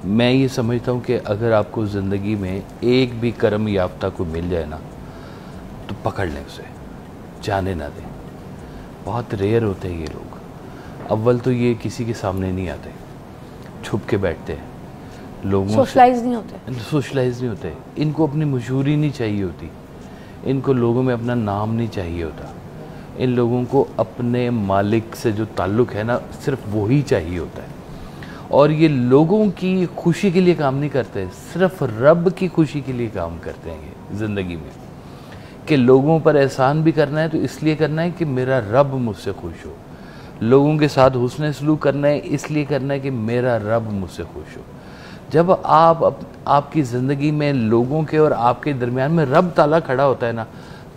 میں یہ سمجھتا ہوں کہ اگر آپ کو زندگی میں ایک بھی کرم یافتہ کو مل جائے نا تو پکڑ لیں اسے، جانے نہ دیں۔ بہت ریئر ہوتے ہیں یہ لوگ۔ اول تو یہ کسی کے سامنے نہیں آتے، چھپ کے بیٹھتے ہیں، لوگوں سوشلائز نہیں ہوتے، ان کو اپنی مشہوری نہیں چاہیے ہوتی، ان کو لوگوں میں اپنا نام نہیں چاہیے ہوتا، ان لوگوں کو اپنے مالک سے جو تعلق ہے نا صرف وہی چاہیے ہوتا ہے۔ اور یہ لوگوں کی خوشی کے لیے کام نہیں کرتے، صرف رب کی خوشی کے لیے کام کرتے ہیں یہ زندگی میں، کہ لوگوں پر احسان بھی کرنا ہے تو اس لیے کرنا ہے کہ میرا رب مجھ سے خوش ہو، لوگوں کے ساتھ حسن سلوک کرنا ہے اس لیے کرنا ہے کہ میرا رب مجھ سے خوش ہو۔ جب آپ کی زندگی میں لوگوں کے اور آپ کے درمیان میں رب تعالیٰ کھڑا ہوتا ہے نا،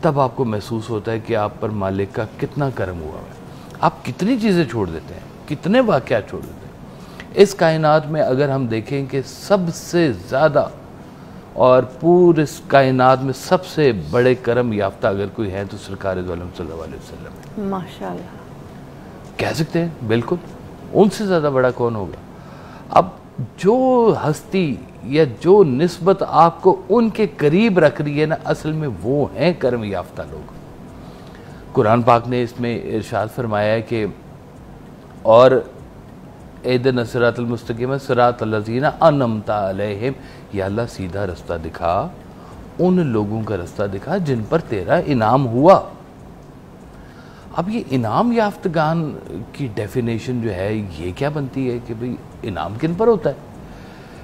تب آپ کو محسوس ہوتا ہے کہ آپ پر مالک کا کتنا کرم ہوا ہے۔ آپ کتنی چیزیں چھوڑ دیتے ہیں، کتنے واقعات چھوڑ دیتے ہیں۔ اس کائنات میں اگر ہم دیکھیں کہ سب سے زیادہ اور پورے اس کائنات میں سب سے بڑے کرم یافتہ اگر کوئی ہے تو سرکار دو عالم صلی اللہ علیہ وسلم ہے۔ ماشاءاللہ کہہ سکتے ہیں بالکل، ان سے زیادہ بڑا کون ہوگا؟ اب جو ہستی یا جو نسبت آپ کو ان کے قریب رکھ رہی ہے نا، اصل میں وہ ہیں کرم یافتہ لوگ۔ قرآن پاک نے اس میں ارشاد فرمایا ہے کہ اور اہدنا الصراط المستقیم صراط الذین انعمت علیہم، یا اللہ سیدھا رستہ دکھا، ان لوگوں کا رستہ دکھا جن پر تیرا انعام ہوا۔ اب یہ انعام یافتگان کی ڈیفینیشن جو ہے یہ کیا بنتی ہے کہ بھئی انعام کن پر ہوتا ہے؟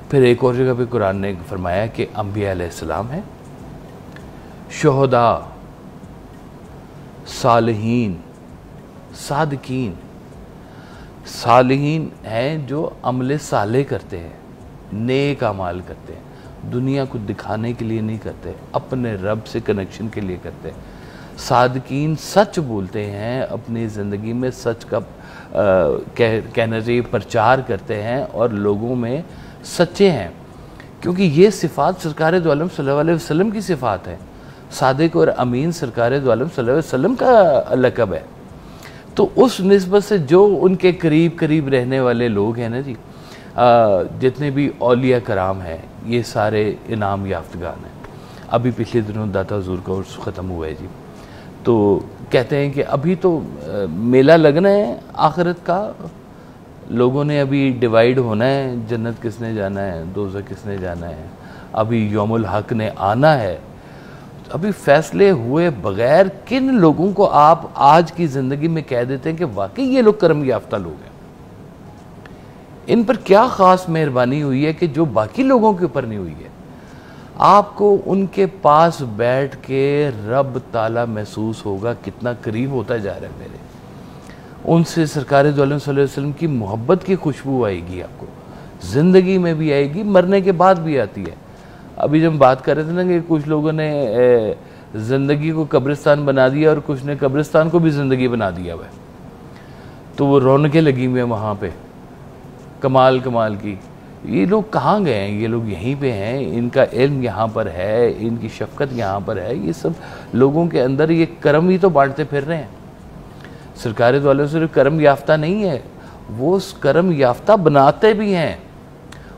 پھر ایک اور جگہ پہ قرآن نے فرمایا کہ انبیاء علیہ السلام ہیں، شہداء، صالحین، صادقین۔ صالحین ہیں جو عمل صالح کرتے ہیں، نیک اعمال کرتے ہیں، دنیا کو دکھانے کے لیے نہیں کرتے، اپنے رب سے کنیکشن کے لیے کرتے ہیں۔ صادقین سچ بولتے ہیں، اپنی زندگی میں سچ کا کہنا چاہیے پرچار کرتے ہیں اور لوگوں میں سچے ہیں، کیونکہ یہ صفات سرکار دو عالم صلی اللہ علیہ وسلم کی صفات ہیں۔ صادق اور امین سرکار دو عالم صلی اللہ علیہ وسلم کا لقب ہے۔ تو اس نسبت سے جو ان کے قریب رہنے والے لوگ ہیں نا جی، جتنے بھی اولیاء کرام ہیں، یہ سارے انعام یافتگان ہیں۔ ابھی پچھلے دنوں داتا حضور کا عرس ختم ہوا ہے جی، تو کہتے ہیں کہ ابھی تو میلہ لگنا ہے آخرت کا، لوگوں نے ابھی ڈیوائیڈ ہونا ہے، جنت کس نے جانا ہے، دوزخ کس نے جانا ہے، ابھی یوم الحق نے آنا ہے۔ ابھی فیصلے ہوئے بغیر کن لوگوں کو آپ آج کی زندگی میں کہہ دیتے ہیں کہ واقعی یہ لوگ کرم یافتہ لوگ ہیں؟ ان پر کیا خاص مہربانی ہوئی ہے کہ جو باقی لوگوں کے اوپر نہیں ہوئی ہے؟ آپ کو ان کے پاس بیٹھ کے رب تعالیٰ محسوس ہوگا کتنا قریب ہوتا جا رہا ہے میرے، ان سے سرکار دو عالم صلی اللہ علیہ وسلم کی محبت کی خوشبو آئے گی، آپ کو زندگی میں بھی آئے گی، مرنے کے بعد بھی آتی ہے۔ ابھی جب بات کر رہے تھے نا کہ کچھ لوگوں نے زندگی کو قبرستان بنا دیا اور کچھ نے قبرستان کو بھی زندگی بنا دیا ہوا ہے، تو وہ رونقیں لگی ہوئی ہیں وہاں پہ، کمال کی۔ یہ لوگ کہاں گئے ہیں؟ یہ لوگ یہیں پہ ہیں، ان کا علم یہاں پر ہے، ان کی شفقت یہاں پر ہے، یہ سب لوگوں کے اندر یہ کرم ہی تو بانٹتے پھر رہے ہیں۔ سرکار دو عالم صرف کرم یافتہ نہیں ہے، وہ اس کرم یافتہ بناتے بھی ہیں۔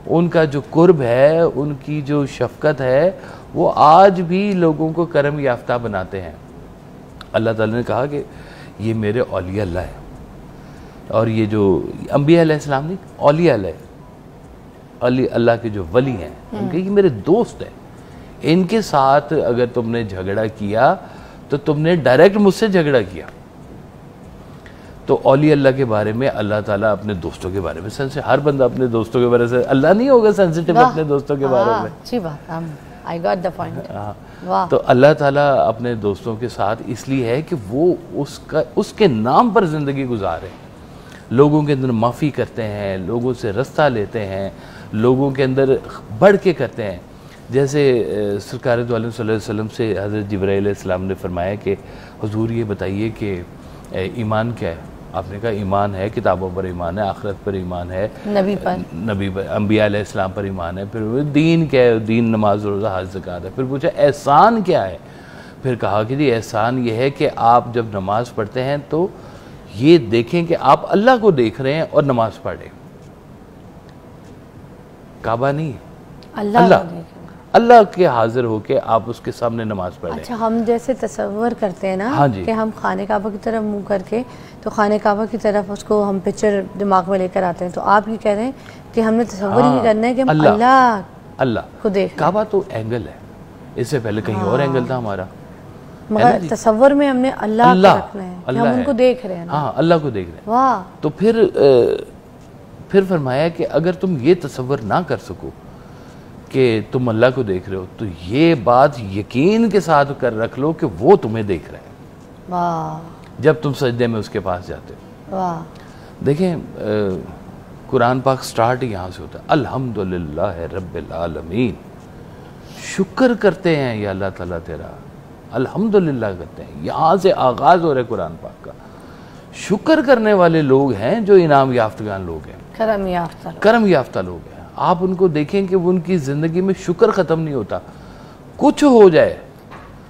ان کا جو قرب ہے، ان کی جو شفقت ہے، وہ آج بھی لوگوں کو کرم یافتہ بناتے ہیں۔ اللہ تعالیٰ نے کہا کہ یہ میرے اولیاء اللہ ہے، اور یہ جو انبیاء علیہ السلام نہیں، اولیاء اللہ کے جو ولی ہیں، ان کے یہ میرے دوست ہیں، ان کے ساتھ اگر تم نے جھگڑا کیا تو تم نے ڈائریکٹ مجھ سے جھگڑا کیا۔ تو اولیاء اللہ کے بارے میں اللہ تعالیٰ اپنے دوستوں کے بارے میں ہر بندہ اپنے دوستوں کے بارے میں اللہ نہیں ہوگا سینسیٹیو اپنے دوستوں کے بارے میں؟ اچھی بات، I got the point۔ تو اللہ تعالیٰ اپنے دوستوں کے ساتھ اس لیے ہے کہ وہ اس کے نام پر زندگی گزارے، لوگوں کے اندر معافی کرتے ہیں، لوگوں سے رستہ لیتے ہیں، لوگوں کے اندر بڑھ کے کرتے ہیں۔ جیسے سرکار دو عالم صلی اللہ علیہ وسلم سے حضرت جبرائیل علیہ السلام نے فرمایا کہ حضور یہ بتائیے کہ ایمان کیا ہے؟ آپ نے کہا ایمان ہے، کتابوں پر ایمان ہے، آخرت پر ایمان ہے، نبی پر، انبیاء علیہ السلام پر ایمان ہے۔ پھر دین کیا ہے؟ دین نماز روزہ حج زکوٰۃ ہے۔ پھر پوچھا احسان کیا ہے؟ پھر کہا کہ جی احسان یہ ہے کہ آپ جب نماز پڑھتے ہیں تو یہ دیکھیں کہ آپ اللہ کو دیکھ رہے ہیں اور نماز پڑھ رہے ہیں۔ کعبہ نہیں، اللہ اللہ کے حاضر ہو کے آپ اس کے سامنے نماز پڑھیں. اچھا ہم جیسے تصور کرتے ہیں نا کہ ہم خانہ کعبہ کی طرف منہ کر کے تو خانہ کعبہ کی طرف اس کو ہم پکچر دماغ میں لے کر آتے ہیں، تو آپ یہ کہہ رہے ہیں کہ ہم نے تصور ہی کرنا ہے کہ ہم اللہ کو دیکھ. کعبہ تو اینگل ہے، اس سے پہلے کہیں اور اینگل تھا ہمارا، مگر تصور میں ہم نے اللہ کو رکھنا ہے کہ ہم ان کو دیکھ رہے ہیں. ہاں اللہ کو دیکھ رہے ہیں. واہ. تو پھر فرمایا کہ اگر تم یہ تصور نہ کر سکو کہ تم اللہ کو دیکھ رہے ہو تو یہ بات یقین کے ساتھ کر رکھ لو کہ وہ تمہیں دیکھ رہے ہیں. واہ. جب تم سجدے میں اس کے پاس جاتے ہو. واہ. دیکھیں قرآن پاک سٹارٹ یہاں سے ہوتا ہے، الحمدللہ رب العالمین. شکر کرتے ہیں یا اللہ تعالیٰ تیرا، الحمدللہ کرتے ہیں. یہاں سے آغاز ہو رہا ہے قرآن پاک کا. شکر کرنے والے لوگ ہیں جو انعام یافتگان لوگ ہیں، کرم یافتہ لوگ ہیں. آپ ان کو دیکھیں کہ وہ ان کی زندگی میں شکر ختم نہیں ہوتا. کچھ ہو جائے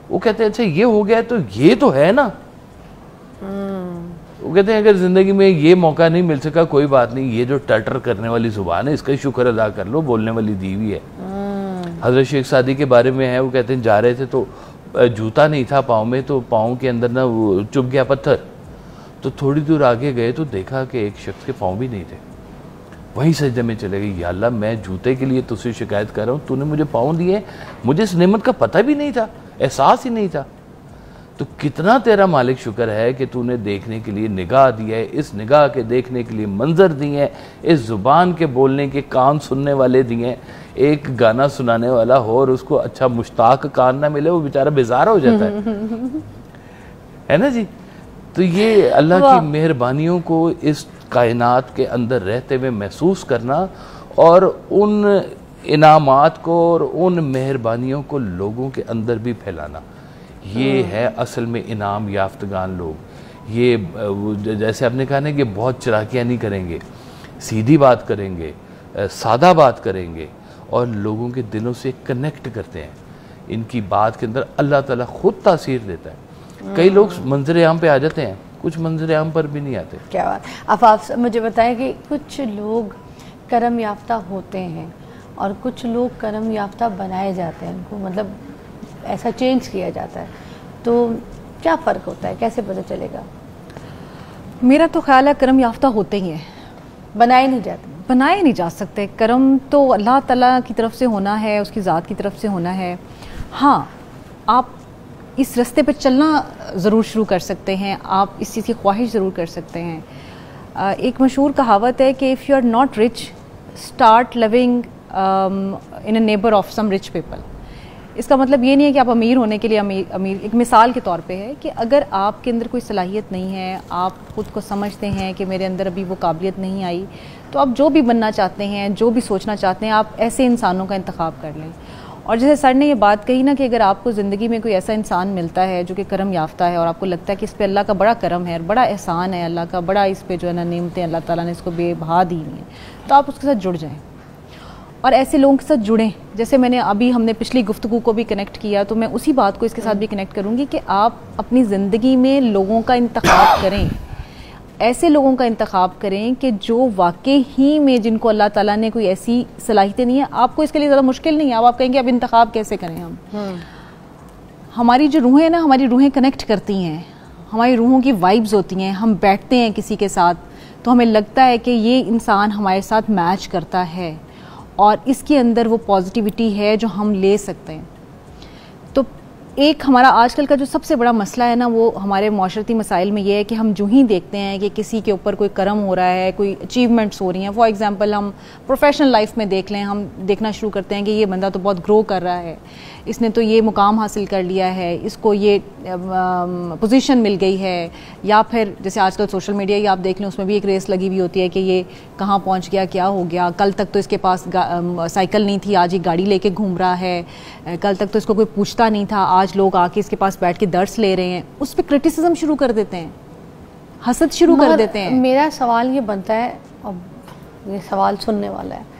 وہ کہتے ہیں اچھا یہ ہو گیا تو یہ تو ہے نا. وہ کہتے ہیں اگر زندگی میں یہ موقع نہیں مل سکا کوئی بات نہیں، یہ جو ٹٹر کرنے والی زبان ہے اس کا شکر ادا کر لو، بولنے والی دیوی ہے. حضرت شیخ سعدی کے بارے میں ہے، وہ کہتے ہیں جا رہے تھے تو جوتا نہیں تھا پاؤں میں، تو پاؤں کے اندر نا وہ چبھ گیا پتھر. تو تھوڑی دور آگے گئے تو دیکھا کہ ایک شخص کے پاؤں بھی نہیں تھے. وہیں سجدے میں چلے گئے، یا اللہ میں جوتے کے لیے تجھ سے شکایت کر رہا ہوں، تو نے مجھے پاؤں دیے، مجھے اس نعمت کا پتہ بھی نہیں تھا، احساس ہی نہیں تھا. تو کتنا تیرا مالک شکر ہے کہ تو نے دیکھنے کے لیے نگاہ دی ہے، اس نگاہ کے دیکھنے کے لیے منظر دیے ہیں، اس زبان کے بولنے کے کان سننے والے دیے ہیں. ایک گانا سنانے والا ہو اور اس کو اچھا مشتاق کان نہ ملے، وہ بیچارہ بیزار ہو جاتا ہے نا جی. تو یہ اللہ کی مہربانیوں کو اس کائنات کے اندر رہتے ہوئے محسوس کرنا اور ان انعامات کو اور ان مہربانیوں کو لوگوں کے اندر بھی پھیلانا، یہ ہے اصل میں انعام یافتگان لوگ. یہ جیسے آپ نے کہا نا کہ بہت چراکیاں نہیں کریں گے، سیدھی بات کریں گے، سادہ بات کریں گے اور لوگوں کے دلوں سے کنیکٹ کرتے ہیں. ان کی بات کے اندر اللہ تعالیٰ خود تاثیر دیتا ہے. کئی لوگ منظر عام پہ آ جاتے ہیں، کچھ منظر عام پر بھی نہیں آتے. کیا بات. اب آپ مجھے بتائیں کہ کچھ لوگ کرم یافتہ ہوتے ہیں اور کچھ لوگ کرم یافتہ بنائے جاتے ہیں، ان کو مطلب ایسا چینج کیا جاتا ہے، تو کیا فرق ہوتا ہے، کیسے پتہ چلے گا؟ میرا تو خیال ہے کرم یافتہ ہوتے ہی ہیں، بنائے نہیں جاتے. بنائے نہیں جا سکتے. کرم تو اللہ تعالیٰ کی طرف سے ہونا ہے، اس کی ذات کی طرف سے ہونا ہے. ہاں آپ اس رستے پہ چلنا ضرور شروع کر سکتے ہیں، آپ اس چیز کی خواہش ضرور کر سکتے ہیں. ایک مشہور کہاوت ہے کہ if you are not rich start living in a neighbour of some rich people. اس کا مطلب یہ نہیں ہے کہ آپ امیر ہونے کے لیے امیر ایک مثال کے طور پہ ہے کہ اگر آپ کے اندر کوئی صلاحیت نہیں ہے، آپ خود کو سمجھتے ہیں کہ میرے اندر ابھی وہ قابلیت نہیں آئی، تو آپ جو بھی بننا چاہتے ہیں، جو بھی سوچنا چاہتے ہیں، آپ ایسے انسانوں کا انتخاب کر لیں. اور جیسے سر نے یہ بات کہی نا کہ اگر آپ کو زندگی میں کوئی ایسا انسان ملتا ہے جو کہ کرم یافتہ ہے اور آپ کو لگتا ہے کہ اس پہ اللہ کا بڑا کرم ہے اور بڑا احسان ہے، اللہ کا بڑا اس پہ جو ہے نا نعمتیں اللہ تعالیٰ نے اس کو بے بہا دی ہیں، تو آپ اس کے ساتھ جڑ جائیں اور ایسے لوگوں کے ساتھ جڑیں. جیسے میں نے ابھی ہم نے پچھلی گفتگو کو بھی کنیکٹ کیا، تو میں اسی بات کو اس کے ساتھ بھی کنیکٹ کروں گی کہ آپ اپنی زندگی میں لوگوں کا انتخاب کریں، ایسے لوگوں کا انتخاب کریں کہ جو واقعی ہی میں جن کو اللہ تعالیٰ نے کوئی ایسی صلاحیتیں نہیں ہیں. آپ کو اس کے لیے زیادہ مشکل نہیں ہے. اب آپ کہیں گے اب انتخاب کیسے کریں ہم؟ ہماری جو روحیں نا، ہماری روحیں کنیکٹ کرتی ہیں، ہماری روحوں کی وائبز ہوتی ہیں. ہم بیٹھتے ہیں کسی کے ساتھ تو ہمیں لگتا ہے کہ یہ انسان ہمارے ساتھ میچ کرتا ہے اور اس کے اندر وہ پازیٹیوٹی ہے جو ہم لے سکتے ہیں. تو ایک ہمارا آج کل کا جو سب سے بڑا مسئلہ ہے نا، وہ ہمارے معاشرتی مسائل میں یہ ہے کہ ہم جو ہی دیکھتے ہیں کہ کسی کے اوپر کوئی کرم ہو رہا ہے، کوئی اچیومنٹس ہو رہی ہیں. فار ایگزامپل ہم پروفیشنل لائف میں دیکھ لیں، ہم دیکھنا شروع کرتے ہیں کہ یہ بندہ تو بہت گرو کر رہا ہے، اس نے تو یہ مقام حاصل کر لیا ہے، اس کو یہ پوزیشن مل گئی ہے. یا پھر جیسے آج کل سوشل میڈیا ہی آپ دیکھ لیں، اس میں بھی ایک ریس لگی ہوئی ہوتی ہے کہ یہ کہاں پہنچ گیا، کیا ہو گیا. کل تک تو اس کے پاس سائیکل نہیں تھی، آج یہ گاڑی لے کے گھوم رہا ہے. کل تک تو اس کو کوئی پوچھتا نہیں تھا، آج لوگ آ کے اس کے پاس بیٹھ کے درس لے رہے ہیں. اس پہ کرٹیسزم شروع کر دیتے ہیں، حسد شروع کر دیتے ہیں. میرا سوال یہ بنتا ہے، اب یہ سوال سننے والا ہے